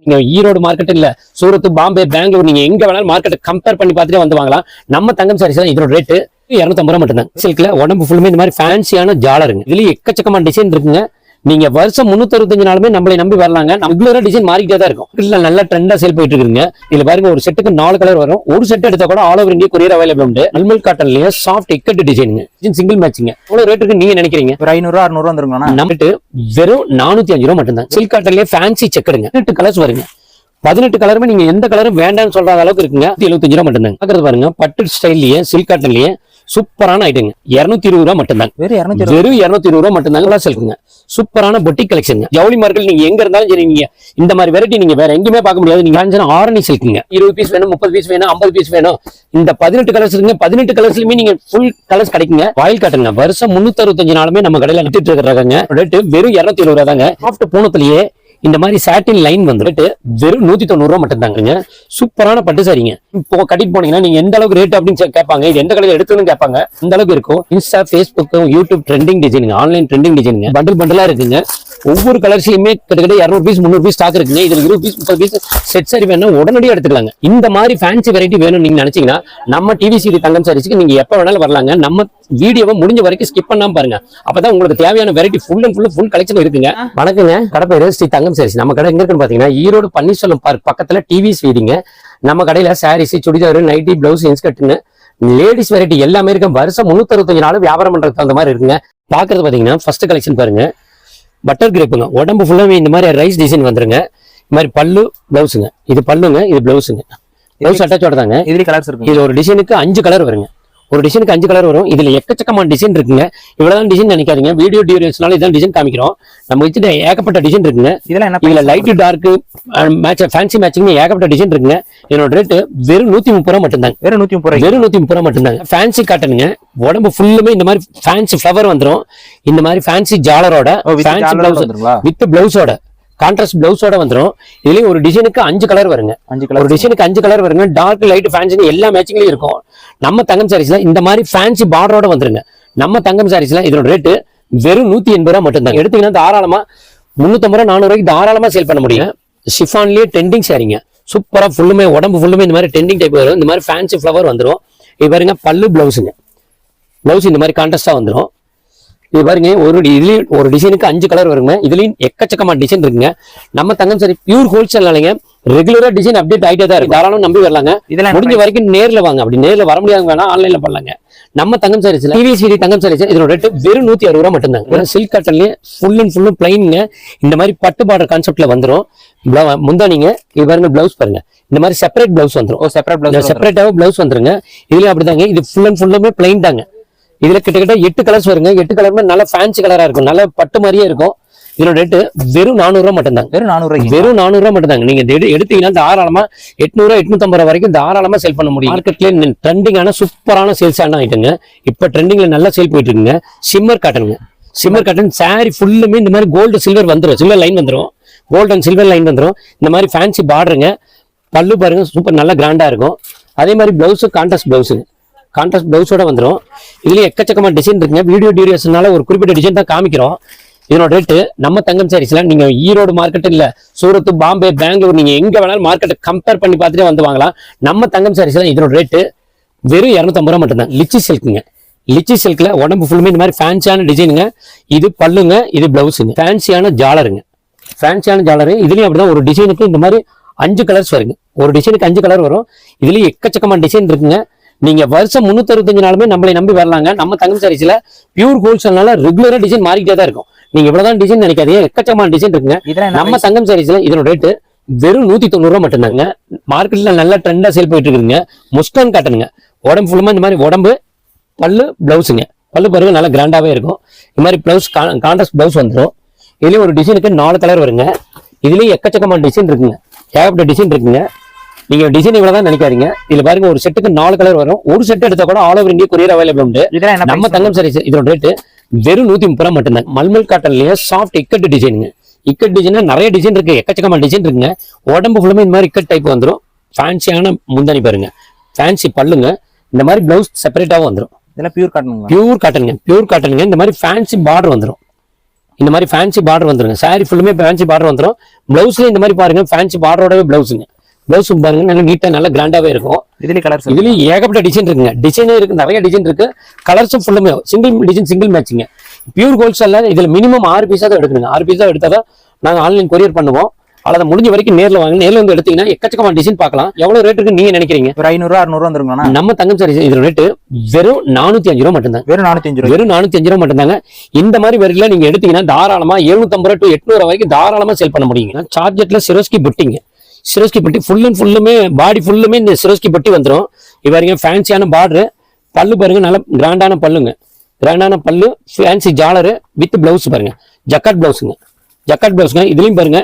நீங்க ஈரோடு மார்க்கெட் இல்ல சூரத், பாம்பே, பெங்களூர் நீங்க எங்க வேணாலும் மார்க்கெட் கம்பேர் பண்ணி பார்த்துட்டு வந்து வாங்கலாம். நம்ம தங்கம் சாரீஸ் தான் இதோட ரேட்டு 250 ரூபா மட்டும் தான். சில்க்ல உடம்பு ஃபுல்லுமே இந்த மாதிரி ஃபேன்சியான ஜாலருங்க. இதுலயும் எக்கச்சக்கமான டிசைன் இருக்குங்க. நீங்க வருஷம் 365 நாளுமே நம்மளை நம்பி வரலாங்க. ரெகுலரா டிசைன் மாறிக்கிட்டே தான் இருக்கும். இல்ல நல்ல ட்ரெண்டா சேல் போயிட்டு இருக்குங்க. இதுல பாருங்க ஒரு செட்டுக்கு 4 கலர் வரும். ஒரு செட் எடுத்தா கூட all over India courier available உண்டு. மல்மல் காட்டன்லயே சாஃப்ட் இக்கட் டிசைனுங்க. சிங்கிள் மேட்சிங்க. எவ்வளவு ரேட் இருக்கு நீங்க நினைக்கிறீங்க? ஒரு 500 600 வந்துருங்களா? நம்ம வெறும் 405 ரூபா மட்டும் தான். சில்க் காட்டன்லயே ஃபேன்சி செக்கடுங்க. 8 கலர்ஸ் வருங்க. 18 கலருமே நீங்க எந்த கலரும் வேண்டாம்னு சொல்ற அளவுக்கு இருக்குங்க. 75 ரூபா மட்டும் தான். பாக்குறது பாருங்க பட்டு ஸ்டைல்லயே சில்க் காட்டன்லயே சூப்பரான ஐட்டங்க. 220 ரூபா மட்டும் தான். வெறும் 220 ரூபா மட்டும் தான் சில்க்குங்க. சூப்பரான பொட்டிக் கலெக்ஷன். ஜவுளி மார்க்கெட் நீங்க எங்க இருந்தாலும் சரி, நீங்க இந்த மாதிரி வெரைட்டி நீங்க வேற எங்கேயுமே பார்க்க முடியாது. நீங்க ஆரணி சில்க்குங்க. 20 பீஸ் வேணும், 30 பீஸ் வேணும், 50 பீஸ் வேணும். இந்த 18 கலர்ஸ் இருக்குங்க. 18 கலர்ஸ்லயுமே நீங்க ஃபுல் கலர்ஸ் கிடைக்குங்க. வாயில் காட்டுங்க. வருஷம் 365 நாளுமே நம்ம கடையில நிறுத்திட்டு இருக்கிறாங்க. ரேட்டு வெறும் 270 ரூபா தாங்க. சாஃப்ட் பூனத்திலேயே இந்த மாதிரி சாட்டின் லைன் வந்துட்டு வெறும் 190 ரூபா மட்டும் தாங்க. சூப்பரான பட்டு சாரிங்க. இப்போ கட்டிட்டு போனீங்கன்னா நீங்க எந்த அளவுக்கு ரேட் அப்படின்னு கேட்பாங்க. இது எந்த கடையில எடுத்துன்னு கேட்பாங்க. இந்த அளவுக்கு இருக்கும். இன்ஸ்டா, ஃபேஸ்புக், யூடியூப் ட்ரெண்டிங் டிசைனுங்க. ஆன்லைன் ட்ரெண்டிங் டிசைனுங்க. பண்டில் பண்டலா இருக்குங்க. ஒவ்வொரு கலர்ஸ்லயுமே கிட்டத்தட்ட 200 பீஸ் 300 பீஸ் ஸ்டாக் இருக்குங்க. இதுல 20 பீஸ் 30 பீஸ் செட் சாரி வேணும் உடனடியாக எடுத்துக்கலாங்க. இந்த மாதிரி ஃபேன்சி வெரைட்டி வேணும் நீங்க நினைச்சீங்கன்னா நம்ம டிவிசிடி தங்கம் சாரீஸ்க்கு நீங்க எப்ப வேணாலும் வரலாங்க. நம்ம வீடியோவை முடிஞ்ச வரைக்கும் ஸ்கிப் பண்ணாம பாருங்க. அப்பதான் உங்களுக்கு தேவையான வெரைட்டி ஃபுல் கலெக்ஷன் இருக்குங்க. வணக்கங்க. கடை பேரு ஸ்ரீ தங்கம் சாரீஸ். நம்ம கடை எங்க இருக்குன்னு பாத்தீங்கன்னா ஈரோடு பன்னீர்செல்வம் பார்க் பக்கத்துல டிவி ஸ்வீடிங்க. நம்ம கடையில சாரீஸ், சுடிதார், நைட்டி, பிளவுஸ், இன்ஸ்கர்ட்னு லேடிஸ் வெரைட்டி எல்லாமே இருக்கு. வருஷம் 365 நாள் வியாபாரம் பண்றதுக்கு அந்த மாதிரி இருக்குங்க. பாக்குறது பாத்தீங்கன்னா ஃபர்ஸ்ட் கலெக்ஷன் பாருங்க. பட்டர் கிரேப்புங்க. உடம்பு ஃபுல்லாவே இந்த மாதிரி ரைஸ் டிசைன் வந்துருங்க. இந்த மாதிரி பல்லு பிளவுஸுங்க. இது பல்லுங்க, இது பிளவுஸுங்க. பிளவுஸ் அட்டாச்சோட தாங்க. இதுல கலர்ஸ் இருக்கு. இது ஒரு டிசைனுக்கு 5 கலர் வருங்க. ஒரு டிசைனுக்கு 5 கலர் வரும். இதுல எக்கச்சக்கமான டிசைன் இருக்குங்க. இவ்வளவுதான் டிசைன் நினைக்காதீங்க. வீடியோ டியூரேஷனால இதான் டிசைன் காமிக்கிறோம். நம்ம வச்சுட்டு ஏகப்பட்ட டிசைன் இருக்குங்க. இதுல light dark match, fancy matching ஏகப்பட்ட டிசைன் இருக்குங்க. என்னோட ரேட்டு வெறும் 130 ரூபா மட்டும் தாங்க. வெறும் 130 ரூபா மட்டும் தாங்க. ஃபேன்சி காட்டனுங்க. உடம்பு ஃபுல்லுமே இந்த மாதிரி ஃபேன்சி ஃபிளவர் வந்துடும். இந்த மாதிரி ஃபேன்சி ஜாலரோட ஃபேன்சி பிளவுஸ் வித் பிளவுஸோட கான்ட்ராஸ்ட் பிளவுஸோட வந்துடும். இதுலயும் ஒரு டிசைனுக்கு 5 கலர் வருங்க. ஒரு டிசைனுக்கு 5 கலர் வருங்க. டார்க், லைட், ஃபேன்சி எல்லா மேட்சிங்லயும் இருக்கும். நம்ம தங்கம் சாரீஸ்ல இந்த மாதிரி ஃபேன்சி பார்டரோட வந்துருங்க. நம்ம தங்கம் சாரீஸ்ல இதோட ரேட்டு வெறும் 180 ரூபா மட்டும் தான். எடுத்தீங்கன்னா தாராளமா 350 ரூபா 400 ரூபாய்க்கு தாராளமா சேல் பண்ண முடியும். ஷிஃபான்லயே டெண்டிங் சாரிங்க. சூப்பரா ஃபுல்லுமே உடம்பு ஃபுல்லுமே இந்த மாதிரி டெண்டிங் டைப் வரும். இந்த மாதிரி ஃபேன்சி ஃபிளவர் வந்துடும். இது பாருங்க பல்லு பிளவுஸுங்க. பிளவுஸ் இந்த மாதிரி கான்ட்ராஸ்டா வந்துடும். இது பாருங்க இதுலயும் ஒரு டிசைனுக்கு 5 கலர் வருங்க. இதுலயும் எக்கச்சக்கமான டிசைன் இருக்குங்க. நம்ம தங்கம் சாரி பியூர் ஹோல்சேல் இல்லைங்க. ரெகுலரா டிசைன் அப்டேட் ஆகிட்டே தான் இருக்கு. தாராளம் நம்பி வரலாங்க. முடிஞ்ச வரைக்கும் நேர்ல வாங்க. அப்படி நேர்ல வர முடியாது வேணா ஆன்லைன்ல பண்ணலாங்க. நம்ம தங்கம் சாரீஸ்ல டிவிசிடி தங்கம் சாரீஸ் இதோட ரேட்டு வெறும் 160 ரூபா மட்டும் தாங்க. சில்க் காட்டன்லயே ஃபுல்லும் பிளைனுங்க. இந்த மாதிரி பட்டு பார்டர் கான்செப்ட்ல வந்துடும். முந்தானிங்க. இது பாருங்க பிளவுஸ் பாருங்க. இந்த மாதிரி செப்பரேட் பிளவுஸ் வந்துடும். செப்பரேட்டாவே பிளவுஸ் வந்துருங்க. இதுலயும் அப்படிதாங்க. இது ஃபுல்லுமே பிளைன் தாங்க. இதுல கிட்டத்தட்ட 8 கலர்ஸ் வருங்க. 8 கலருமே நல்ல ஃபேன்சி கலரா இருக்கும். நல்ல பட்டு மாதிரியே இருக்கும். இதோட ரேட்டு வெறும் 400 ரூபா மட்டும் தாங்க. வெறும் 400 ரூபா மட்டும் தாங்க. நீங்க எடுத்தீங்கன்னா தாராளமா 800 850 ரூபா வரைக்கும் தாராளமா சேல் பண்ண முடியும். மார்க்கெட்ல ட்ரெண்டிங்கான சூப்பரான சேல்ஸ் ஆயிட்டுங்க. இப்ப ட்ரெண்டிங்ல நல்லா சேல் போயிட்டு இருக்குங்க. சிம்மர் காட்டனுங்க. சிம்மர் காட்டன் சாரி ஃபுல்லுமே இந்த மாதிரி கோல்டு சில்வர் வந்துடும். சில்வர் லைன் வந்துடும். கோல்டு அண்ட் சில்வர் லைன் வந்துடும். இந்த மாதிரி ஃபேன்சி பார்டருங்க. பல்லு பாருங்க சூப்பர் நல்லா கிராண்டா இருக்கும். அதே மாதிரி பிளவுஸ் கான்ட்ராஸ்ட் பிளவுஸுங்க. கான்ட்ராஸ்ட் பிளவுஸோட வந்துடும். இதுலயும் எக்கச்சக்கமான டிசைன் இருக்குங்க. வீடியோ டியூரேஷனால ஒரு குறிப்பிட்ட டிசைன் தான் காமிக்கிறோம். இதனோட ரேட்டு நம்ம தங்கம் சாரீஸ்ல நீங்க ஈரோடு மார்க்கெட் இல்ல சூரத், பாம்பே, பெங்களூர் நீங்க எங்க வேணாலும் மார்க்கெட்டை கம்பேர் பண்ணி பார்த்துட்டே வந்து வாங்கலாம். நம்ம தங்கம் சாரீஸ்ல இதனோட ரேட்டு வெறும் 250 ரூபா மட்டும் தான். லிச்சி சில்க்குங்க. லிச்சி சில்க்ல உடம்பு ஃபுல்லுமே இந்த மாதிரி ஃபேன்சியான டிசைனுங்க. இது பல்லுங்க, இது பிளவுஸுங்க. ஃபேன்சியான ஜாலருங்க. ஃபேன்சியான ஜாலரு. இதுலயும் அப்படிதான் ஒரு டிசைனுக்கு இந்த மாதிரி 5 கலர்ஸ் வருங்க. ஒரு டிசைனுக்கு 5 கலர் வரும். இதுலயும் எக்கச்சக்கமான டிசைன் இருக்குங்க. நீங்க வருஷம் 365 நாளுமே நம்மளை நம்பி வரலாங்க. நம்ம தங்கம் சாரீஸ்ல பியூர் ஹோல்சேல்னால ரெகுலரா டிசைன் மாறிக்கிட்டே தான் இருக்கும். நீங்க இவ்வளவுதான் டிசைன் நினைக்காதீங்க. எக்கச்சக்கமான டிசைன் இருக்குங்க. நம்ம தங்கம் சாரீஸ்ல இதோட ரேட்டு வெறும் 190 ரூபா மட்டும் தாங்க. மார்க்கெட்ல நல்ல ட்ரெண்டா சேல் போயிட்டு இருக்குங்க. முஸ்கான் காட்டனுங்க. உடம்பு ஃபுல்லுமா இந்த மாதிரி உடம்பு பல்லு பிளவுஸுங்க. பல்லு பாருங்க நல்லா கிராண்டாவே இருக்கும். இந்த மாதிரி பிளவுஸ் கான்ட்ராஸ்ட் பிளவுஸ் வந்துடும். இதுலயும் ஒரு டிசைனுக்கு 4 கலர் வருங்க. இதுலயும் எக்கச்சக்கமான டிசைன் இருக்குங்க. ஏகப்பட்ட டிசைன் இருக்குங்க. நீங்க டிசைன் இவ்வளவுதான் நினைக்காதீங்க. இதுல பாருங்க ஒரு செட்டுக்கு 4 கலர் வரும். ஒரு செட் எடுத்தா கூட all over India courier available உண்டு. நம்ம தங்கம் சாரீஸ் இதோட ரேட்டு வெறும் 130 ரூபா மட்டும் தான். மல்மல் காட்டன்லயே சாஃப்ட் இக்கட் டிசைனுங்க. இக்கட் டிசைன் நிறைய டிசைன் இருக்கு. எக்கச்சக்கமான டிசைன் இருக்குங்க. உடம்பு ஃபுல்லுமே இந்த மாதிரி இக்கட் டைப் வந்துடும். ஃபேன்சியான முந்தானி பாருங்க. ஃபேன்சி பல்லுங்க. இந்த மாதிரி பிளவுஸ் செப்பரேட்டாவும் வந்துடும். இதெல்லாம் பியூர் காட்டனுங்க. பியூர் காட்டனுங்க. இந்த மாதிரி ஃபேன்சி பார்டர் வந்துடும். இந்த மாதிரி ஃபேன்சி பார்டர் வந்துருங்க. சாரி ஃபுல்லுமே ஃபேன்சி பார்டர் வந்துடும். பிளவுஸ்ல இந்த மாதிரி பாருங்க ஃபேன்சி பார்டரோடவே பிளவுஸுங்க. பிளவுஸ் பாருங்க நல்லா நீட்டா நல்லா கிராண்டாவே இருக்கும். இதுலயும் ஏகப்பட்ட டிசைன் இருக்குங்க. டிசைனே இருக்கு, நிறைய டிசைன் இருக்கு. கலர்ஸும் ஃபுல்லுமே சிங்கிள் டிசைன் சிங்கிள் மேட்சிங்க. பியூர் ஹோல்சேல்ல இதுல மினிமம் 6 பீஸா தான் எடுக்கணுங்க. 6 பீஸா எடுத்தாதான் நாங்க ஆன்லைன் கொரியர் பண்ணுவோம். அதை முடிஞ்ச வரைக்கும் நேர்ல வாங்க. நேர்ல வந்து எடுத்தீங்கன்னா எக்கச்சக்கமான டிசைன் பார்க்கலாம். எவ்வளவு ரேட் இருக்கு நீங்க நினைக்கிறீங்க? ஒரு 500 600 வந்துருங்க. நம்ம தங்கம் சாரி இதோட ரேட் வெறும் 405 ரூபா மட்டும் தான். வெறும் 405 ரூபா மட்டும் தாங்க. இந்த மாதிரி வரையில நீங்க எடுத்தீங்கன்னா தாராளமா 750 to 800 வரைக்கும் தாராளமா சேல் பண்ண முடியுங்க. சார்ஜெட்ல சிரோஸ்கி புட்டிங்க. சிரோஸ்கி பட்டி ஃபுல் அண்ட் ஃபுல்லுமே பாடி ஃபுல்லுமே இந்த சிரோஸ்கி பட்டி வந்துடும். இது பாருங்க ஃபேன்சியான பார்டரு. பல்லு பாருங்க நல்ல கிராண்டான பல்லுங்க. கிராண்டான பல்லு, ஃபேன்சி ஜாலரு வித் பிளவுஸ் பாருங்க. ஜக்காட் பிளவுஸுங்க. ஜக்காட் பிளவுஸுங்க. இதுலயும் பாருங்க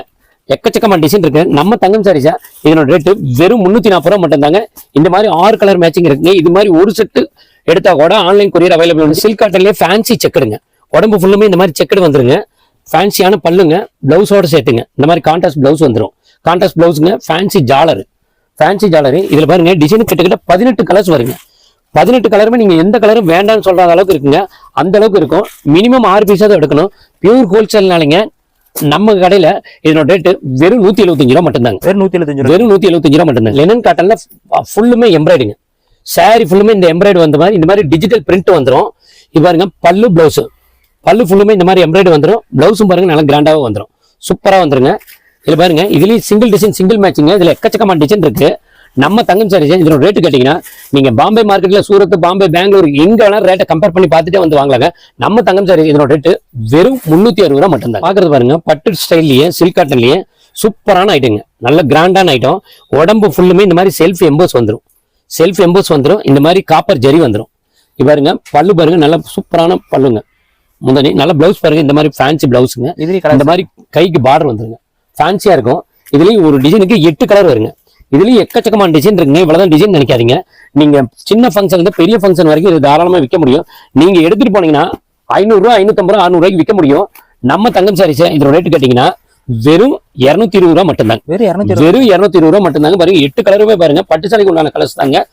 எக்கச்சக்கமான டிசைன் இருக்கு. நம்ம தங்கம் சாரீஸா இதனோட ரேட்டு வெறும் 340 ரூபா மட்டும் தாங்க. இந்த மாதிரி 6 கலர் மேட்சிங் இருக்குங்க. இது மாதிரி ஒரு செட்டு எடுத்தா கூட ஆன்லைன் கொரியர் அவைலபிள். சில்க் காட்டன்லயே ஃபேன்சி செக்குடுங்க. உடம்பு ஃபுல்லுமே இந்த மாதிரி செக்குடு வந்துருங்க. ஃபேன்சியான பல்லுங்க, பிளவுஸோட சேர்த்துங்க. இந்த மாதிரி கான்ட்ராஸ்ட் பிளவுஸ் வந்துடும். கான்ட்ராஸ்ட் பிளவுஸுங்க. ஃபேன்சி ஜாலரு. ஃபேன்சி ஜாலரு. இதுல பாருங்க டிசைன் கிட்டத்தட்ட 18 கலர்ஸ் வருங்க. 18 கலருமே நீங்க எந்த கலரும் வேண்டாம்னு சொல்ற அளவுக்கு இருக்குங்க. அந்த அளவுக்கு இருக்கும். மினிமம் 6 பீஸா தான் எடுக்கணும். பியூர் ஹோல்சேல்னாலங்க நம்ம கடையில இதனோட ரேட்டு வெறும் 175 ரூபா மட்டும் தாங்க. வெறும் 175 ரூபா மட்டும் தான். லெனன் காட்டன்ல ஃபுல்லுமே எம்ப்ராய்டுங்க. சாரி ஃபுல்லுமே இந்த எம்ப்ராய்டு வந்த மாதிரி இந்த மாதிரி டிஜிட்டல் பிரிண்ட் வந்துடும். இது பாருங்க பல்லு பிளவுஸ். பல்லு ஃபுல்லுமே இந்த மாதிரி எம்ப்ராய்டு வந்துடும். பிளவுஸும் பாருங்க நல்லா கிராண்டாவே வந்துடும். சூப்பரா வந்துருங்க. இதுல பாருங்க இதுலயும் சிங்கிள் டிசைன் சிங்கிள் மேட்சிங்க. இதுல எக்கச்சக்கமான டிசைன் இருக்கு. நம்ம தங்கம் சாரீஸ் இதோட ரேட்டு கேட்டீங்கன்னா நீங்க பாம்பே மார்க்கெட்ல சூரத், பாம்பே, பெங்களூர் எங்க வேணாலும் ரேட்டை கம்பேர் பண்ணி பார்த்துட்டே வந்து வாங்கலாங்க. நம்ம தங்கம் சாரீஸ் இதோட ரேட்டு வெறும் 360 ரூபா மட்டும் தான். பாக்குறது பாருங்க பட்டு ஸ்டைல்லயே சில்க் காட்டன்லயே சூப்பரான ஐட்டங்க. நல்ல கிராண்டான ஐட்டம். உடம்பு ஃபுல்லுமே இந்த மாதிரி செல்ஃப் எம்போஸ் வந்துடும். செல்ஃப் எம்போஸ் வந்துடும். இந்த மாதிரி காப்பர் ஜரி வந்துடும். இது பாருங்க பல்லு பாருங்க நல்ல சூப்பரான பல்லுங்க. முன்னாடி நல்ல பிளவுஸ் பாருங்க இந்த மாதிரி ஃபேன்சி பிளவுஸுங்க. இந்த மாதிரி கைக்கு பார்டர் வந்துருங்க. ஃபேன்சியா இருக்கும். இதுலயும் ஒரு டிசைனுக்கு 8 கலர் வருங்க. இதுலயும் எக்கச்சக்கமான டிசைன் இருக்குங்க. இவ்வளவுதான் டிசைன் நினைக்காதீங்க. நீங்க சின்ன ஃபங்க்ஷன் இருந்து பெரிய ஃபங்க்ஷன் வரைக்கும் இது தாராளமா விற்க முடியும். நீங்க எடுத்துட்டு போனீங்கன்னா 500 ரூபா, 550 ரூபா, 600 ரூபாய்க்கு விற்க முடியும். நம்ம தங்கம் சாரீஸ் இதோட ரேட்டு கேட்டீங்கன்னா வெறும் 220 ரூபா மட்டும்தாங்க. வெறும் 220 ரூபா மட்டும்தாங்க. பாருங்க 8 கலருமே பாருங்க பட்டு சாரிக்கு உண்டான கலர்ஸ் தாங்க.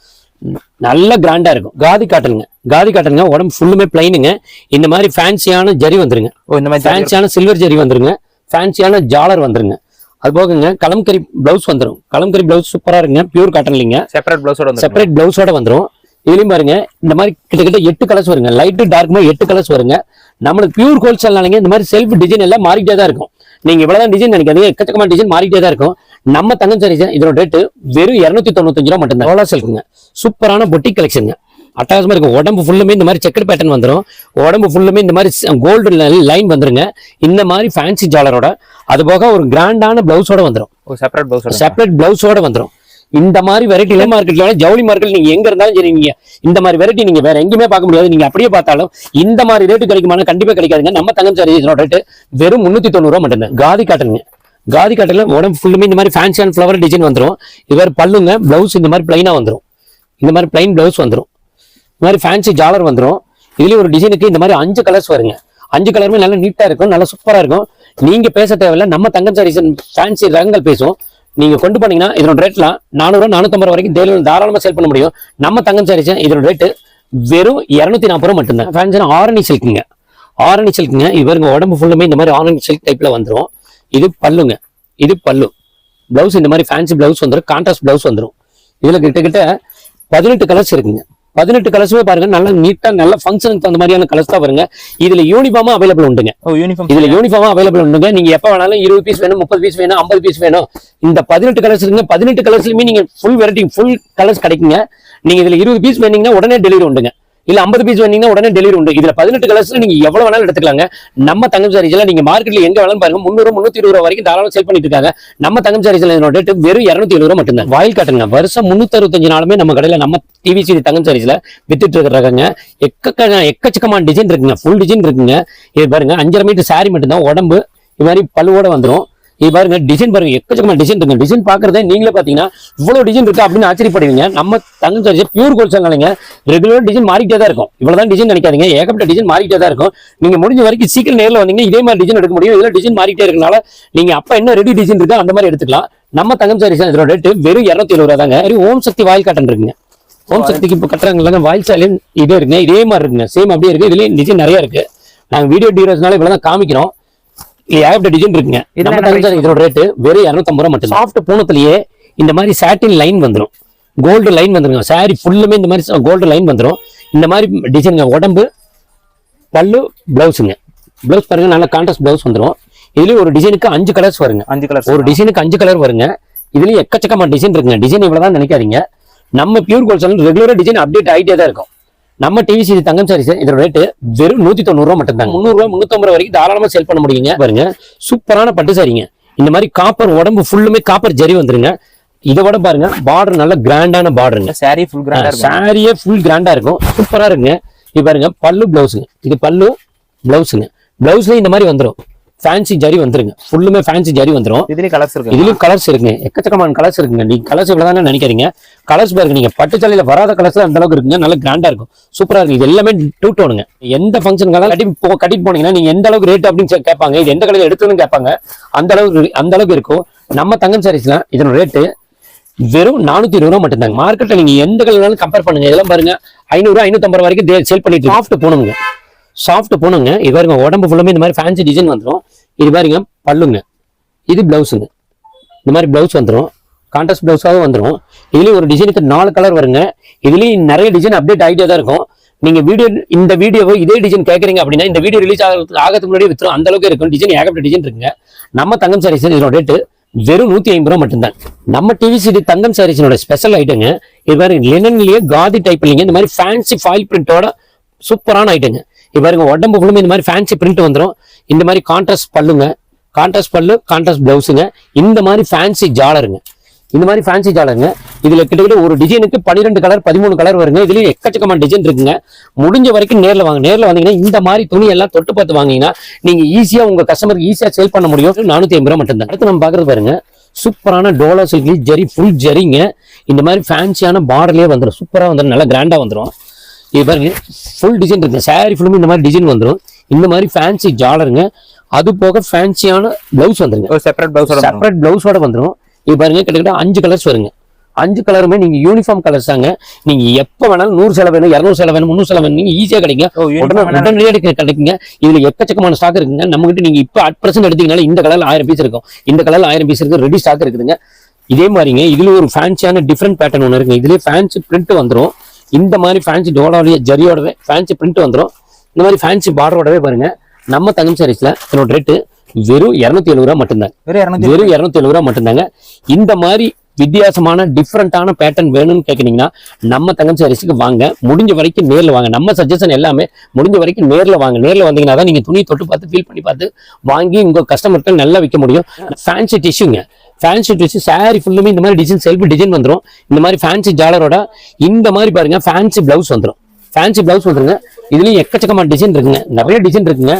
நல்ல கிராண்டா இருக்கும். காதி காட்டனுங்க. காதி காட்டனுங்க. உடம்பு ஃபுல்லுமே பிளைனுங்க. இந்த மாதிரி ஃபேன்சியான ஜரி வந்துருங்க. இந்த மாதிரி ஃபேன்சியான சில்வர் ஜரி வந்துருங்க. ஃபேன்சியான ஜாலர் வந்துருங்க. அது போகுங்க கலம்கரி பிளவுஸ் வந்துடும். கலம்கரி பிளவுஸ் சூப்பரா இருக்குங்க. பியூர் காட்டன் இல்லைங்க. செப்பரேட் பிளவுஸோட வந்துடும். இதுலயும் பாருங்க இந்த மாதிரி கிட்டத்தட்ட 8 கலர்ஸ் வருங்க. லைட் டார்க்குமே 8 கலர்ஸ் வருங்க. நம்மளுக்கு பியூர் ஹோல்சேல்னாலங்க இந்த மாதிரி செல்ஃப் டிசைன் எல்லாம் மாறிட்டே தான் இருக்கும். நீங்க இவ்வளவுதான் டிசைன் நினைக்காதீங்க. எக்கச்சக்கமான டிசைன் மாறிட்டே தான் இருக்கும். நம்ம தங்கம் சாரீஸ் இதோட ரேட்டு வெறும் 295 ரூபா மட்டும் தான். ரோலா சில்க்குங்க. சூப்பரான பொட்டிக் கலெக்ஷனுங்க. அட்டகாசமா இருக்கும். உடம்பு ஃபுல்லுமே இந்த மாதிரி செக்கட் பேட்டர்ன் வந்துடும். உடம்பு ஃபுல்லுமே இந்த மாதிரி கோல்டு லைன் வந்துருங்க. இந்த மாதிரி ஃபேன்சி ஜாலரோட அது போக ஒரு கிராண்டான பிளவுஸோட வந்துடும். செப்பரேட் பிளவுஸோட வந்துடும். இந்த மாதிரி வெரைட்டி மார்க்கெட்ல ஜவுளி மார்க்கெட் நீங்க எங்க இருந்தாலும் சரி, நீங்க இந்த மாதிரி வெரைட்டி நீங்க வேற எங்கேயுமே பார்க்க முடியாது. நீங்க அப்படியே பார்த்தாலும் இந்த மாதிரி ரேட்டு கிடைக்குமானா கண்டிப்பா கிடைக்காதுங்க. நம்ம தங்கம் சாரீஸ் ரேட்டு வெறும் 390 ரூபா மட்டும் தான். காதி காட்டனுங்க. காதி காட்டன்ல உடம்பு ஃபுல்லுமே இந்த மாதிரி ஃபேன்சி அண்ட் ஃபிளவர் டிசைன் வந்துடும். இது பல்லுங்க. பிளவுஸ் இந்த மாதிரி பிளைனா வந்துடும். இந்த மாதிரி பிளைன் பிளவுஸ் வந்துடும். இந்த மாதிரி ஃபேன்சி ஜாலர் வந்துடும். இதுலயும் ஒரு டிசைனுக்கு இந்த மாதிரி 5 கலர்ஸ் வருங்க. 5 கலருமே நல்லா நீட்டா இருக்கும். நல்லா சூப்பரா இருக்கும். நீங்க பேச தேவையில்லை. நம்ம தங்கம் சாரீஸ் ஃபேன்சி ரகங்கள் பேசும். நீங்க கொண்டு போனீங்கன்னா இதோட ரேட்லாம் 400 450 வரைக்கும் தாராளமா சேல் பண்ண முடியும். நம்ம தங்கம் சாரீஸ் இதோட ரேட்டு வெறும் 240 ரூபா மட்டும்தான். ஃபேன்சி ஆரணி சில்க்குங்க. ஆரணி சில்க்குங்க. இவருங்க உடம்பு ஃபுல்லுமே இந்த மாதிரி ஆரணி சில்க் டைப்ல வந்துடும். இது பல்லுங்க. இது பல்லு. பிளவுஸ் இந்த மாதிரி ஃபேன்சி பிளவுஸ் வந்துடும். கான்ட்ராஸ்ட் பிளவுஸ் வந்துடும். இதுல கிட்டத்தட்ட 18 கலர்ஸ் இருக்குங்க. 18 கலர்ஸுமே பாருங்க நல்ல நீட்டா நல்ல ஃபங்க்ஷனுக்கு தகுந்த மாதிரியான கலர்ஸ் தான் வருங்க. இதுல யூனிஃபார்மா அவைலபிள் உண்டுங்க. இதுல யூனிஃபார்மா அவைலபிள் உண்டுங்க. நீங்க எப்ப வேணாலும் 20 பீஸ் வேணும், 30 பீஸ் வேணும், 50 பீஸ் வேணும். இந்த 18 கலர்ஸ் இருக்குங்க. 18 கலர்ஸ்லயுமே நீங்க ஃபுல் வெரைட்டி ஃபுல் கலர்ஸ் கிடைக்குங்க. நீங்க இதுல 20 பீஸ் வேணீங்கன்னா உடனே டெலிவரி உண்டுங்க. இல்ல 50 பீஸ் வேணீங்கன்னா உடனே டெலிவரி உண்டு. இதுல 18 கலர்ஸ்ல நீங்க எவ்வளவு வேணாலும் எடுத்துக்கலாங்க. நம்ம தங்கம் சாரீஸ்ல நீங்க மார்க்கெட்ல எங்க வேணாலும் பாருங்க 300 320 ரூபா வரைக்கும் தாராளமா சேல் பண்ணிட்டு இருக்காங்க. நம்ம தங்கம் சாரீஸ்ல இதோட ரேட் வெறும் 270 ரூபா மட்டும் தான். வாயில் காட்டுங்க. வருஷம் 365 நாளுமே நம்ம கடையில நம்ம டிவிசி தங்கம் சாரீஸ்ல வித்துட்டு இருக்கிறாங்க. எக்கச்சக்கமான டிசைன் இருக்குங்க. ஃபுல் டிசைன் இருக்குங்க. இது பாருங்க 5.5 மீட்டர் சாரி மட்டும் தான். உடம்பு இது மாதிரி பல்லுவோட வந்துடும். இது பாருங்க டிசைன் பாருங்க. எக்கச்சக்கமான டிசைன் இருக்கு. டிசைன் பாக்குறதே நீங்களே பாத்தீங்கன்னா இவ்வளவு டிசைன் இருக்கு அப்படின்னு ஆச்சரியப்படுவீங்க. நம்ம தங்கம் சாரீஸ் பியூர் ஹோல்சேல்னாலங்க ரெகுலர் டிசைன் மாறிட்டே தான் இருக்கும். இவ்வளவுதான் டிசைன் நினைக்காதீங்க. ஏகப்பட்ட டிசைன் மாறிட்டே தான் இருக்கும். நீங்க முடிஞ்ச வரைக்கும் சீக்கிரம் நேரில் வந்தீங்கன்னா இதே மாதிரி டிசைன் எடுக்க முடியும். இதுல டிசைன் மாறிட்டே இருக்கனால நீங்க அப்ப என்ன ரெடி டிசைன் இருக்கோ அந்த மாதிரி எடுத்துக்கலாம். நம்ம தங்கம் சாரீஸ் இதோட ரேட்டு வெறும் 270 ரூபா தாங்க. ஓம் சக்தி வாயில் காட்டன் இருக்குங்க. ஓம் சக்திக்கு இப்போ கட்டுறாங்க. வாயில் சாலையும் இதே இருக்குங்க. இதே மாதிரி இருக்குங்க. சேம் அப்படியே இருக்கு. இதுலயும் டிசைன் நிறைய இருக்கு. நாங்க வீடியோ டீலர்ஸ்னால இவ்வளவுதான் காமிக்கிறோம். ஏகப்பட்ட டிசைன் இருக்குங்க. இதெல்லாம் நம்ம தங்க இதோட ரேட்டு வெறும் 250 ரூபா மட்டும். சாஃப்ட் பூனத்திலேயே இந்த மாதிரி சாட்டின் லைன் வந்துடும், கோல்டு லைன் வந்துருங்க. சாரி ஃபுல்லுமே இந்த மாதிரி கோல்டு லைன் வந்துடும். இந்த மாதிரி டிசைனுங்க. உடம்பு பல்லு பிளவுஸுங்க. பிளவுஸ் பாருங்க, நல்ல கான்ட்ராஸ்ட் பிளவுஸ் வந்துடும். இதுலயும் ஒரு டிசைனுக்கு 5 கலர்ஸ் வருங்க. 5 கலர். ஒரு டிசைனுக்கு 5 கலர் வருங்க. இதுலயும் எக்கச்சக்கமான டிசைன் இருக்குங்க. டிசைன் இவ்வளவுதான் நினைக்காதீங்க. நம்ம பியூர் கோல்ட் சேனல் ரெகுலரா டிசைன் அப்டேட் ஆகிட்டே தான் இருக்கும். நம்ம டிவிசி தங்கம் சாரீஸ் இதோட ரேட்டு வெறும் 190 ரூபா மட்டும் தாங்க. 300 ரூபா 350 ரூபா வரைக்கும் தாராளமா சேல் பண்ண முடியுங்க. பாருங்க, சூப்பரான பட்டு சாரிங்க. இந்த மாதிரி காப்பர் உடம்பு ஃபுல்லுமே காப்பர் ஜரி வந்துருங்க. இதை விட பாருங்க, பார்டர் நல்ல கிராண்டான பார்டருங்க. சாரி ஃபுல் கிராண்டா இருக்கும். சாரியே ஃபுல் கிராண்டா இருக்கும், சூப்பரா இருக்குங்க. இது பாருங்க, பல்லு பிளவுஸுங்க. இது பல்லு பிளவுஸுங்க. பிளவுஸ்ல இந்த மாதிரி வந்துடும், ஃபேன்சி ஜரி வந்துருங்க. ஃபுல்லுமே ஃபேன்சி ஜரி வந்துடும். இதுலயும் கலர்ஸ் இருக்கு. இதுலயும் கலர்ஸ் இருக்குங்க, எக்கச்சக்கமான கலர்ஸ் இருக்குங்க. நீங்க கலர்ஸ் இவ்வளவுதானே நினைக்கிறீங்க. கலர்ஸ் பாருங்க, நீங்க பட்டு சாலையில வராத கலர்ஸ் அந்த அளவுக்கு இருக்குங்க. நல்ல கிராண்டா இருக்கும், சூப்பரா இருக்கு. இது எல்லாமே டூ டோனுங்க. எந்த ஃபங்க்ஷனுக்காக கட்டிட்டு போனீங்கன்னா நீங்க எந்த அளவுக்கு ரேட் அப்படின்னு கேட்பாங்க. இது எந்த கடையில எடுத்துன்னு கேட்பாங்க. அந்த அளவுக்கு இருக்கும். நம்ம தங்கம் சாரீஸ்ல இதோட ரேட்டு வெறும் 420 ரூபா மட்டும் தாங்க. மார்க்கெட்ல நீங்க எந்த கலர்னாலும் கம்பேர் பண்ணுங்க. இதெல்லாம் பாருங்க 500 550 வரைக்கும் சேல் பண்ணிட்டு. சாஃப்ட் போனுங்க, சாஃப்ட் போனுங்க. இது பாருங்க, உடம்பு ஃபுல்லுமே இந்த மாதிரி ஃபேன்சி டிசைன் வந்துடும். இது பாருங்க பல்லுங்க, இது பிளவுஸுங்க. இந்த மாதிரி பிளவுஸ் வந்துடும், கான்ட்ராஸ்ட் பிளவுஸாக வந்துடும். இதுலயும் ஒரு டிசைனுக்கு 4 கலர் வருங்க. இதுலயும் நிறைய டிசைன் அப்டேட் ஆகிட்டே தான் இருக்கும். நீங்க இந்த வீடியோவை இதே டிசைன் கேட்கறீங்க அப்படின்னா இந்த வீடியோ ரிலீஸ் ஆகிறதுக்கு முன்னாடி வித்துரும், அந்த அளவுக்கு இருக்கும். டிசைன் ஏகப்பட்ட டிசைன் இருக்குங்க. நம்ம தங்கம் சாரீஸ் இதோட ரேட்டு வெறும் 150 ரூபா மட்டும்தான். நம்ம டிவிசி தங்கம் சாரீஸோட ஸ்பெஷல் ஐட்டங்க. இது பாருங்க, லினன்லயே காதி டைப் இல்லைங்க, இந்த மாதிரி ஃபேன்சி ஃபாயில் பிரிண்டோட சூப்பரான ஐட்டங்க. இது பாருங்க, உடம்பு ஃபுல்லுமே இந்த மாதிரி ஃபேன்சி பிரிண்ட் வந்துடும். இந்த மாதிரி கான்ட்ராஸ்ட் பல்லுங்க, கான்ட்ராஸ்ட் பல்லு, கான்ட்ராஸ்ட் பிளவுஸுங்க. இந்த மாதிரி ஃபேன்சி ஜாலருங்க. இந்த மாதிரி ஃபேன்சி ஜாலருங்க. இதுல கிட்டத்தட்ட ஒரு டிசைனுக்கு 12 கலர் 13 கலர் வருங்க. இதுலயும் எக்கச்சக்கமான டிசைன் இருக்குங்க. முடிஞ்ச வரைக்கும் நேர்ல வாங்க. நேர்ல வந்தீங்கன்னா இந்த மாதிரி துணி எல்லாம் தொட்டு பார்த்து வாங்கிங்கன்னா நீங்க ஈஸியா உங்க கஸ்டமருக்கு ஈஸியா சேல் பண்ண முடியும். 450 ரூபா மட்டும் தான். அடுத்து நம்ம பாக்குறது பாருங்க, சூப்பரான டோலா சில்க்லி ஜரி ஃபுல் ஜரிங்க. இந்த மாதிரி ஃபேன்சியான பார்டர்லயே வந்துடும், சூப்பரா வந்துடும், நல்லா கிராண்டா வந்துடும். இது பாருங்க, ஃபுல் டிசைன் இருக்கு. சாரி ஃபுல்லுமே இந்த மாதிரி டிசைன் வந்துடும். இந்த மாதிரி ஃபேன்சி ஜாலருங்க. அது போக ஃபேன்சியான பிளவுஸ் வந்துருங்க. செப்பரேட் பிளவுஸோட வந்துடும். இது பாருங்க, கிட்டத்தட்ட 5 கலர்ஸ் வருங்க. 5 கலருமே நீங்க யூனிஃபார்ம் கலர்ஸ் தாங்க. நீங்க எப்ப வேணாலும் 100 சேலை வேணும், 200 சேலை வேணும், 300 சேலை வேணும், நீங்க ஈஸியா கிடைக்குங்க. உடனடியாக கிடைக்குங்க. இதுல எக்கச்சக்கமான ஸ்டாக் இருக்குங்க. நம்ம கிட்ட நீங்க இப்ப அட் பிரசன்ட் எடுத்தீங்கனால இந்த கலர்ல 1000 பீஸ் இருக்கும், இந்த கலர்ல 1000 பீஸ் இருக்கு, ரெடி ஸ்டாக் இருக்குதுங்க. இதே மாதிரிங்க இதுல ஒரு ஃபேன்சியான டிஃப்ரெண்ட் பேட்டர்ன் ஒன்று இருக்குங்க. இதுலயே ஃபேன்சி பிரிண்ட் வந்துடும். இந்த மாதிரி ஃபேன்சி டோலாவிய ஜரியோடவே ஃபேன்சி பிரிண்ட் வந்துடும். இந்த மாதிரி ஃபேன்சி பார்டரோடவே பாருங்க, நம்ம தங்கம் சாரீஸ்ல இதனோட ரேட்டு வெறும் 270 ரூபா மட்டும்தாங்க. வெறும் 270 ரூபா மட்டும்தாங்க. இந்த மாதிரி வித்தியாசமான டிஃப்ரெண்டான பேட்டர்ன் வேணும்னு கேட்குறீங்கன்னா நம்ம தங்கம் சாரீஸ்க்கு வாங்க. முடிஞ்ச வரைக்கும் நேர்ல வாங்க. நம்ம சஜஷன் எல்லாமே முடிஞ்ச வரைக்கும் நேர்ல வாங்க. நேர்ல வந்தீங்கன்னா தான் நீங்க துணி தொட்டு பார்த்து ஃபீல் பண்ணி பார்த்து வாங்கி உங்க கஸ்டமருக்கு நல்லா விற்க முடியும். ஃபேன்சி டிஷ்யூங்க, ஃபேன்சி டிஷ்யூ சாரி ஃபுல்லுமே இந்த மாதிரி டிசைன் செல்ஃப் டிசைன் வந்துடும். இந்த மாதிரி ஃபேன்சி ஜாலரோட இந்த மாதிரி பாருங்க ஃபேன்சி பிளவுஸ் வந்துடும். ஃபேன்சி பிளவுஸ் வந்துருங்க. இதுலயும் எக்கச்சக்கமான டிசைன் இருக்குங்க, நிறைய டிசைன் இருக்குங்க.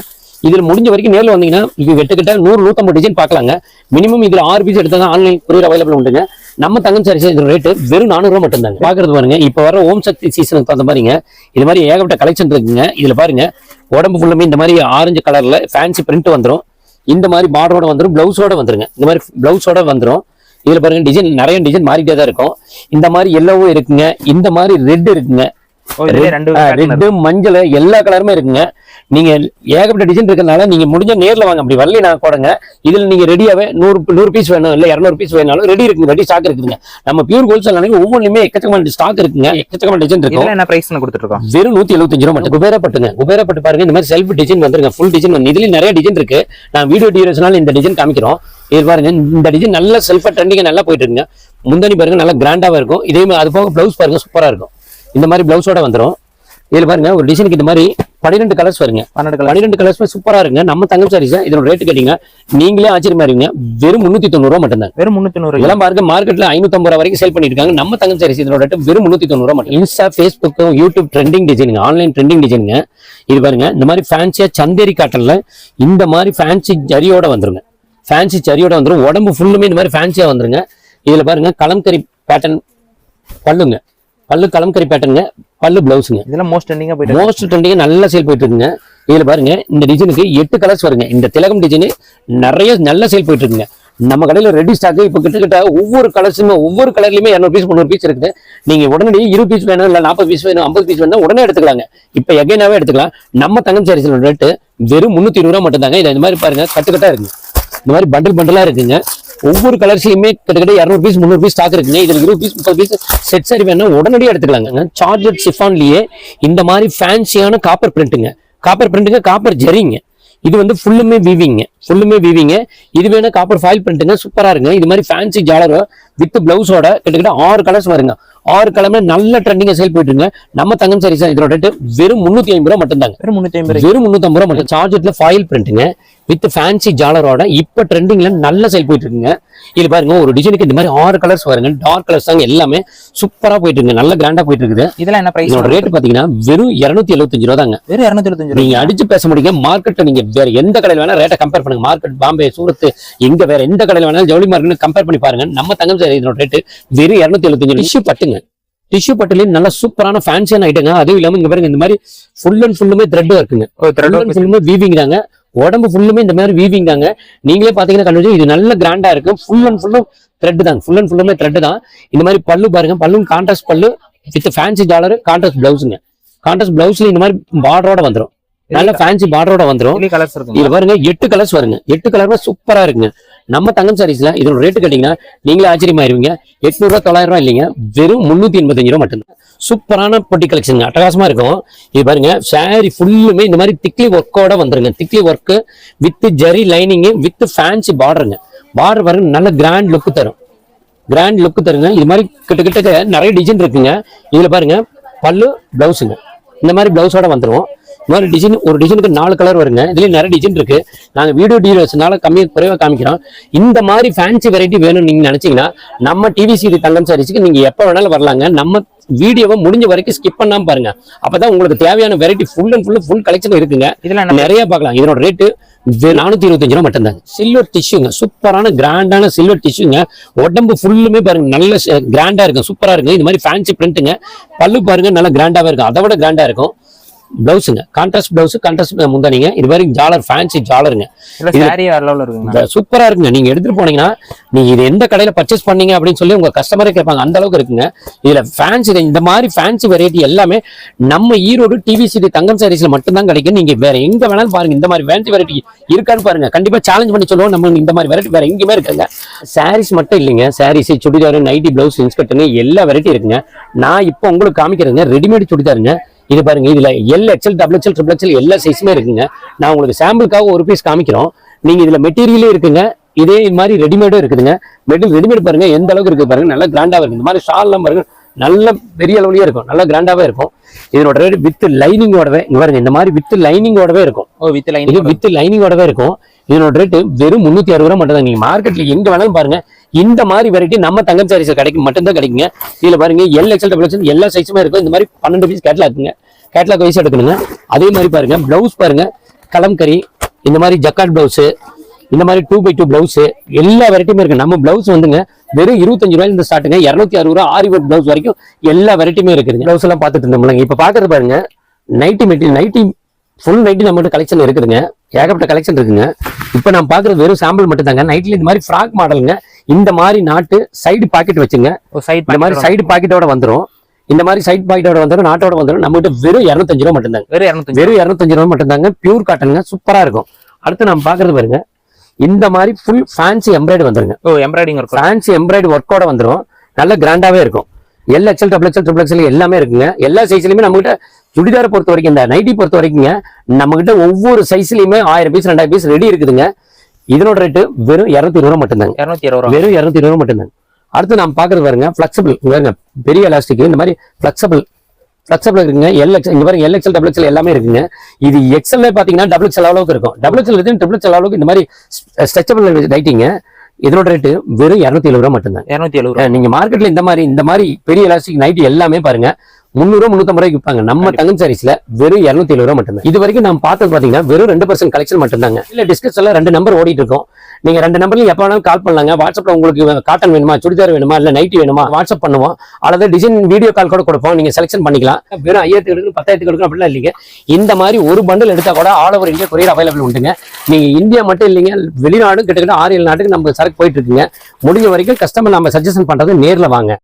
இதுல முடிஞ்ச வரைக்கும் நேரில் வந்தீங்கன்னா இது வெட்டுக்கிட்ட 100-150 டிசைன் பார்க்கலாங்க. மினிமம் இதுல 6 பீஸ் எடுத்தா ஆன்லைன் கொரியர் அவைலபிள் உண்டுங்க. நம்ம தங்கம் சாரீஸ் இதோட ரேட்டு வெறும் 400 ரூபா மட்டும் தாங்க. பாக்குறது பாருங்க, இப்ப வர ஓம் சக்தி சீசனுக்கு தகுந்த மாதிரிங்க இது மாதிரி ஏகப்பட்ட கலெக்ஷன் இருக்குங்க. இதுல பாருங்க, உடம்பு ஃபுல்லுமே இந்த மாதிரி ஆரஞ்சு கலர்ல ஃபேன்சி பிரிண்ட் வந்துடும். இந்த மாதிரி பார்டரோட வந்துடும், பிளவுஸோட வந்துருங்க. இந்த மாதிரி பிளவுஸோட வந்துடும். இதுல பாருங்க, டிசைன் நிறைய டிசைன் மாறிட்டே தான் இருக்கும். இந்த மாதிரி எல்லோவும் இருக்குங்க, இந்த மாதிரி ரெட் இருக்குங்க, ரெட்டு மஞ்சள் எல்லா கலருமே இருக்குங்க. நீங்க ஏகப்பட்ட டிசைன் இருக்கிறதுனால நீங்க முடிஞ்ச நேர்ல வாங்க. அப்படி வரல நான் கூடங்க, இதுல நீங்க ரெடியாவே 100 பீஸ் வேணும், இல்ல 200 பீஸ் வேணாலும் ரெடி இருக்குங்க, ரெடி ஸ்டாக் இருக்குங்க. நம்ம பியூர் ஹோல்சேல் ஒவ்வொன்றுமே எக்கச்சக்கமான ஸ்டாக் இருக்குங்க, எக்கச்சக்கமான டிசைன் இருக்கு. என்ன பிரைஸ் கொடுத்துட்டு இருக்கோம்? வெறும் 175 ரூபா மட்டும். குபேரப்பட்டுங்க, குபேரப்பட்டு பாருங்க, இந்த மாதிரி செல்ஃப் டிசைன் வந்துருங்க, ஃபுல் டிசைன் வந்து. இதுலயும் நிறைய டிசைன் இருக்கு. நான் வீடியோ டியூரேஷனால இந்த டிசைன் காமிக்கிறோம். இது பாருங்க, இந்த டிசைன் நல்ல செல்ஃபா ட்ரெண்டிங்கா நல்லா போயிட்டு இருக்குங்க. முந்தானி பாருங்க நல்லா கிராண்டாவா இருக்கும். இதே மாதிரி அது போக பிளவுஸ் பாருங்க சூப்பரா இருக்கும். இந்த மாதிரி பிளவுஸோட வந்துடும். இதுல பாருங்க, ஒரு டிசைனுக்கு இந்த மாதிரி 12 கலர்ஸ் வருங்க. 12 கலர்ஸ் சூப்பரா இருக்குங்க. நம்ம தங்கம் சாரீஸ் இதோட ரேட்டு கேட்டீங்க நீங்களே ஆச்சரியமா இருங்க, வெறும் 390 ரூபா மட்டும் தான். வெறும் 390. இதெல்லாம் பாருங்க, மார்க்கெட்ல 550 ரூபா வரைக்கும் சேல் பண்ணிட்டு இருக்காங்க. நம்ம தங்கம் சாரீஸ் இதோட ரேட்டு வெறும் 390 ரூபா மட்டும். இன்ஸ்டா, ஃபேஸ்புக், யூடியூப் ட்ரெண்டிங் டிசைனுங்க, ஆன்லைன் ட்ரெண்டிங் டிசைனுங்க. இது பாருங்க, இந்த மாதிரி ஃபேன்சியா சந்தேரி காட்டன்ல இந்த மாதிரி ஃபேன்சி ஜரியோட வந்துருங்க. ஃபேன்சி ஜரியோட வந்துரும். உடம்பு ஃபுல்லுமே இந்த மாதிரி ஃபேன்சியா வந்துருங்க. இதுல பாருங்க, கலம்கரி பேட்டர்ன் பல்லுங்க, பல்லு கலம்கரி பேட்டர்னுங்க, பல்லு பிளவுஸுங்க. இதெல்லாம் மோஸ்ட் ட்ரெண்டிங்கா நல்லா சேல் போயிட்டு இருக்குங்க. இதுல பாருங்க, இந்த டிசைனுக்கு 8 கலர்ஸ் வருங்க. இந்த திலகம் டிசைனு நிறைய நல்ல சேல் போயிட்டு இருக்குங்க. நம்ம கடையில ரெடி ஸ்டாக் இப்போ கிட்டத்தட்ட ஒவ்வொரு கலர்ஸுமே ஒவ்வொரு கலர்லயுமே 200 பீஸ் 300 பீஸ் இருக்குது. நீங்க உடனடி 20 பீஸ் வேணும் இல்ல 40 பீஸ் வேணும் 50 பீஸ் வேணும் உடனே எடுத்துக்கலாங்க. இப்ப எகைனாவே எடுத்துக்கலாம். நம்ம தங்கம் சாரீஸ்ல ரேட்டு வெறும் 320 ரூபா மட்டும் தாங்க. இது இந்த மாதிரி பாருங்க கட்டுக்கட்டா இருக்குங்க. இந்த மாதிரி பண்டல் பண்டலா இருக்குங்க. ஒவ்வொரு கலர்ஸ்லயுமே கிட்டத்தட்ட 200 பீஸ் 300 பீஸ் ஸ்டாக் இருக்குங்க. இதுல 20 பீஸ் 30 பீஸ் செட் சாரி வேணும் உடனடியாக எடுத்துக்கலாங்க. சார்ஜர் சிஃபான்லயே இந்த மாதிரி ஃபேன்சியான காப்பர் பிரிண்ட்டுங்க. காப்பர் ஜெரிங்க. இது வந்து ஃபுல்லுமே வீவிங்க. இது வேணா காப்பர் ஃபாயில் பிரிண்ட்டுங்க. சூப்பரா இருங்க. இது மாதிரி ஃபேன்சி ஜாலர் வித் பிளவுஸோட கிட்டத்தட்ட 6 கலர்ஸ் வருங்க. 6 கலர்ல நல்ல ட்ரெண்டிங்கா சேல் போயிட்டு இருங்க. நம்ம தங்கம் சாரீஸ் இதோட ரேட்டு வெறும் 350 ரூபா மட்டும் தாங்க. வெறும் 350 ரூபா மட்டும். சார்ஜர்ல ஃபாயில் பிரிண்ட்டுங்க வித் ஃபேன்சி ஜாலரோட இப்ப ட்ரெண்டிங்ல நல்ல சேல் போயிட்டு இருக்குங்க. இது பாருங்க ஒரு டிசைனுக்கு இந்த மாதிரி 6 கலர்ஸ் வருங்க. டார்க் கலர்ஸ் தாங்க எல்லாமே சூப்பரா போயிட்டு இருக்கு. நல்ல கிராண்டா போயிட்டு இருக்குது. இதெல்லாம் என்ன பிரைஸ்? இதோட ரேட் பாத்தீங்கன்னா வெறும் 275 ரூபா தாங்க. வெறும் 275. நீங்க அடிச்சு பேச முடியுங்க. மார்க்கெட் நீங்க வேற எந்த கடையில வேணா ரேட்டை கம்பேர் பண்ணுங்க. மார்க்கெட் பாம்பே சூரத் எங்க வேற எந்த கடையில வேணாலும் ஜவுளி மார்க்கெட் கம்பேர் பண்ணி பாருங்க. நம்ம தங்கம் சாரி இதோட ரேட் வெறும் 275. டிஷ்யூ பட்டுங்க. டிஷ்யூ பட்டுல நல்ல சூப்பரான ஃபேன்சியான ஐட்டங்க. அதுவும் இல்லாம இங்க பாருங்க இந்த மாதிரி ஃபுல் அண்ட் ஃபுல்லுமே த்ரெட் இருக்குங்க. ஃபுல்லுமே வீவிங் தாங்க. உடம்பு ஃபுல்லுமே இந்த மாதிரி வீவிங் தாங்க. நீங்களே பாத்தீங்கன்னா கண்டுபிடிச்சு இது நல்ல கிராண்டா இருக்கும். ஃபுல் அண்ட் ஃபுல்லுமே த்ரெட் தான். இந்த மாதிரி பல்லு பாருங்க. பல்லும் contrast pallu with fancy dollar contrast பிளவுஸுங்க. கான்ட்ராஸ்ட் பிளவுஸ்ல இந்த மாதிரி பார்டரோட வந்துரும். நல்ல ஃபேன்சி பார்டரோட வந்துரும். இது பாருங்க 8 கலர்ஸ் வருங்க. 8 கலர்ல சூப்பரா இருக்குங்க. நம்ம தங்கம் சாரீஸ்ல இதோட ரேட்டு கேட்டீங்கன்னா நீங்களே ஆச்சரியமாயிருவீங்க. 800 ரூபா 900 ரூபா இல்லைங்க. வெறும் 385 ரூபா மட்டும்தான். சூப்பரான பொட்டி கலெக்ஷன் அட்டகாசமா இருக்கும். இது பாருங்க சாரி ஃபுல்லுமே இந்த மாதிரி திக்லி ஒர்க்கோட வந்துருங்க. Tikli work with zari lining with fancy பார்டருங்க. பார்டர் பாருங்க நல்ல கிராண்ட் லுக் தருங்க. இது மாதிரி கிட்ட நிறைய டிசைன் இருக்குங்க. இதுல பாருங்க பல்லு பிளவுஸுங்க. இந்த மாதிரி பிளவுஸோட வந்துரும். இந்த மாதிரி டிசைன் ஒரு டிசைனுக்கு 4 கலர் வருங்க. இதுலயே நிறைய டிசைன் இருக்கு. நாங்க வீடியோ டீலர்ஸ்னால குறைவா காமிக்கிறோம். இந்த மாதிரி ஃபேன்சி வெரைட்டி வேணும்னு நீங்க நினைச்சீங்கன்னா நம்ம டிவிசி தங்கம் சாரீஸ்க்கு நீங்க எப்ப வேணாலும் வரலாங்க. நம்ம வீடியோவை முடிஞ்ச வரைக்கும் ஸ்கிப் பண்ணாம பாருங்க. அப்பதான் உங்களுக்கு தேவையான வெரைட்டி ஃபுல் கலெக்ஷன் இருக்குங்க. இதுல நிறைய பார்க்கலாம். இதனோட ரேட்டு 425 ரூபா மட்டும் தாங்க. சில்வர் டிஷ்யூங்க. சூப்பரான கிராண்டான சில்வர் டிஷ்யூங்க. உடம்பு ஃபுல்லுமே பாருங்க நல்ல கிராண்டா இருக்கும். சூப்பரா இருக்கும். இந்த மாதிரி ஃபேன்சி பிரிண்ட்டுங்க. பல்லு பாருங்க நல்ல கிராண்டாவே இருக்கும். அதை விட கிராண்டா இருக்கும். பிளவுஸுங்க கான்ட்ராஸ்ட் பிளவுஸ் கான்ட்ராஸ்ட் முந்தானிங்க. இது மாதிரி ஜாலர் ஃபேன்சி ஜாலருங்க. சூப்பரா இருக்குங்க. நீங்க எடுத்துட்டு போனீங்கன்னா நீங்க இது எந்த கடையில பர்ச்சேஸ் பண்ணீங்க அப்படின்னு சொல்லி உங்க கஸ்டமரே கேட்பாங்க. அந்த அளவுக்கு இருக்குங்க. இதுல ஃபேன்சி இந்த மாதிரி ஃபேன்சி வெரைட்டி எல்லாமே நம்ம ஈரோடு டிவிசி தங்கம் சாரீஸ்ல மட்டும்தான் கிடைக்கும். நீங்க வேற எங்க வேணாலும் பாருங்க. இந்த மாதிரி ஃபேன்சி வெரைட்டி இருக்கான்னு பாருங்க. கண்டிப்பா சேலஞ்ச் பண்ணி சொல்லுவோம். நம்ம இந்த மாதிரி வெரைட்டி வேற எங்கேயுமே இருக்குங்க. சாரீஸ் மட்டும் இல்லைங்க. சாரீஸ் சுடிதார் நைட்டி பிளவுஸ் இன்ஸ்கர்ட்னு எல்லா வெரைட்டி இருக்குங்க. நான் இப்போ உங்களுக்கு காமிக்கிறதுங்க ரெடிமேட் சுடிதாருங்க. இது பாருங்க இதுல L XL double XL triple XL எல்லா சைஸுமே இருக்குங்க. நான் உங்களுக்கு சாம்பிளுக்காக ஒரு பீஸ் காமிக்கிறோம். நீங்க இதுல மெட்டீரியலே இருக்குங்க. இதே மாதிரி ரெடிமேடும் இருக்குதுங்க. ரெடிமேட் பாருங்க எந்த அளவுக்கு இருக்கு பாருங்க. நல்லா கிராண்டாவே இருக்கு. இந்த மாதிரி ஷால் எல்லாம் பாருங்க நல்ல பெரிய அளவுலயே இருக்கும். நல்லா கிராண்டாவே இருக்கும். இதனோட ரேட் வித் லைனிங்கோடவே இங்க பாருங்க இந்த மாதிரி வித் லைனிங்கோடவே இருக்கும். வித் லைனிங்கோடவே இருக்கும். இதனோட ரேட்டு வெறும் 360 ரூபா மட்டும் தான். நீங்க மார்க்கெட்ல எங்க வேணாலும் பாருங்க. இந்த மாதிரி வெரைட்டி நம்ம தங்கம் சாரீஸ் கிடைக்கும் மட்டும்தான் கிடைக்குங்க. இதுல பாருங்க எல் எக்ஸ்எல் டபுள் எக்ஸ்எல் எல்லா சைஸுமே இருக்கும். இந்த மாதிரி 12 பீஸ் கேட்லாக் வைஸ் எடுக்கணுங்க. அதே மாதிரி பாருங்க பிளவுஸ் பாருங்க கலம்கரி இந்த மாதிரி ஜக்காட் பிளவுஸ் இந்த மாதிரி 2x2 பிளவுஸ் எல்லா வெரைட்டியுமே இருக்கு. நம்ம பிளவுஸ் வந்துங்க வெறும் 25 ரூபாயில இருந்து ஸ்டார்ட்டுங்க. 260 ரூபா ஆரி ஒர்க் பிளவுஸ் வரைக்கும் எல்லா வெரைட்டியுமே இருக்குதுங்க. பிளவுஸ் எல்லாம் பார்த்துட்டு இருந்தோம்லங்க. இப்ப பாக்குறது பாருங்க nighty material nighty full nighty நம்ம கலெக்ஷன் இருக்குதுங்க. ஏகப்பட்ட கலெக்ஷன் இருக்குங்க. இப்ப நான் பாக்குறது வெறும் சாம்பிள் மட்டும் தாங்க. நைட்ல இந்த மாதிரி ஃப்ராக் மாடலுங்க. இந்த மாதிரி நாட்டு சைடு பாக்கெட் வச்சுங்க. இந்த மாதிரி சைடு பாக்கெட்டோட வந்துரும். இந்த மாதிரி சைட் பாக்கெட்டோட வந்துடும். நாட்டோட வந்துடும். நம்ம கிட்ட வெறும் 205 ரூபா மட்டும் தாங்க. வெறும் 205 ரூபா மட்டும் தாங்க. பியூர் காட்டனுங்க. சூப்பரா இருக்கும். அடுத்து நம்ம பாக்குறது பாருங்க இந்த மாதிரி ஃபுல் ஃபேன்சி எம்ப்ராய்டரி வந்துருங்க. ஃபேன்சி எம்ப்ராய்டரி ஒர்க்கோட வந்துடும். நல்ல கிராண்டாவே இருக்கும். L XL double XL triple XL எல்லாமே இருக்குங்க. எல்லா சைஸ்லயுமே நம்ம கிட்ட சுடிதாரை பொறுத்த வரைக்கும் இந்த நைட்டி பொறுத்த வரைக்குங்க நம்ம கிட்ட ஒவ்வொரு சைஸ்லயுமே 1000 பீஸ் 2000 பீஸ் ரெடி இருக்குதுங்க. இதனோட ரேட்டு வெறும் 220 ரூபா மட்டும் தாங்க. வெறும் 220 ரூபா மட்டும் தாங்க. அடுத்து நம்ம பாக்குறது பாருங்க பிளெக்சிபிள் பாருங்க பெரிய எலாஸ்டிக் இந்த மாதிரி பிளெக்சிபிள் இருக்குங்க. இங்க பாருங்க எல் எக்ஸ்எல் டபுள் எக்ஸ்எல் எல்லாமே இருக்குங்க. இது எக்ஸ்எல்ல பாத்தீங்கன்னா டபுள் எக்ஸ்எல் அளவுக்கு இருக்கும். டபுள் எக்ஸ்எல் இருந்து ட்ரிபிள் எக்ஸ்எல் அளவுக்கு இந்த மாதிரி ஸ்ட்ரெச்சபிள் லைட்டிங்க. இதனோட ரேட்டு வெறும் 270 ரூபா மட்டும் தான். 270. நீங்க மார்க்கெட்ல இந்த மாதிரி பெரிய எலாஸ்டிக் நைட்டி எல்லாமே பாருங்க 300 ரூபா 350 ரூபாய்க்கு விற்பாங்க. நம்ம தங்கம் சாரீஸ்ல வெறும் 270 ரூபா மட்டும் தான். இது வரைக்கும் நான் பார்த்தது பாத்தீங்கன்னா வெறும் 2% கலெக்ஷன் மட்டும் தாங்க. இல்ல டிஸ்கஸ்ல 2 நம்பர் ஓடிட்டு இருக்கோம். நீங்க 2 நம்பர்ல எப்ப வேணாலும் கால் பண்ணலாங்க. வாட்ஸ்அப்ல உங்களுக்கு காட்டன் வேணுமா, சுடிதார் வேணுமா, இல்ல நைட்டி வேணுமா வாட்ஸ்அப் பண்ணுவோம். அல்லது டிசைன் வீடியோ கால் கூட கொடுப்போம். நீங்க செலக்ஷன் பண்ணிக்கலாம். வெறும் 5000 எடுக்கணும் 10,000 எடுக்கணும் அப்படிலாம் இல்லைங்க. இந்த மாதிரி ஒரு பண்டில் எடுத்தா கூட all over India courier available உண்டுங்க. நீங்க இந்தியா மட்டும் இல்லைங்க, வெளிநாடும் கிட்டத்தட்ட 6-7 நாட்டுக்கு நம்ம சரக்கு போயிட்டு இருக்குங்க. முடிஞ்ச வரைக்கும் கஸ்டமர் நம்ம சஜஷன் பண்றது நேர்ல வாங்க.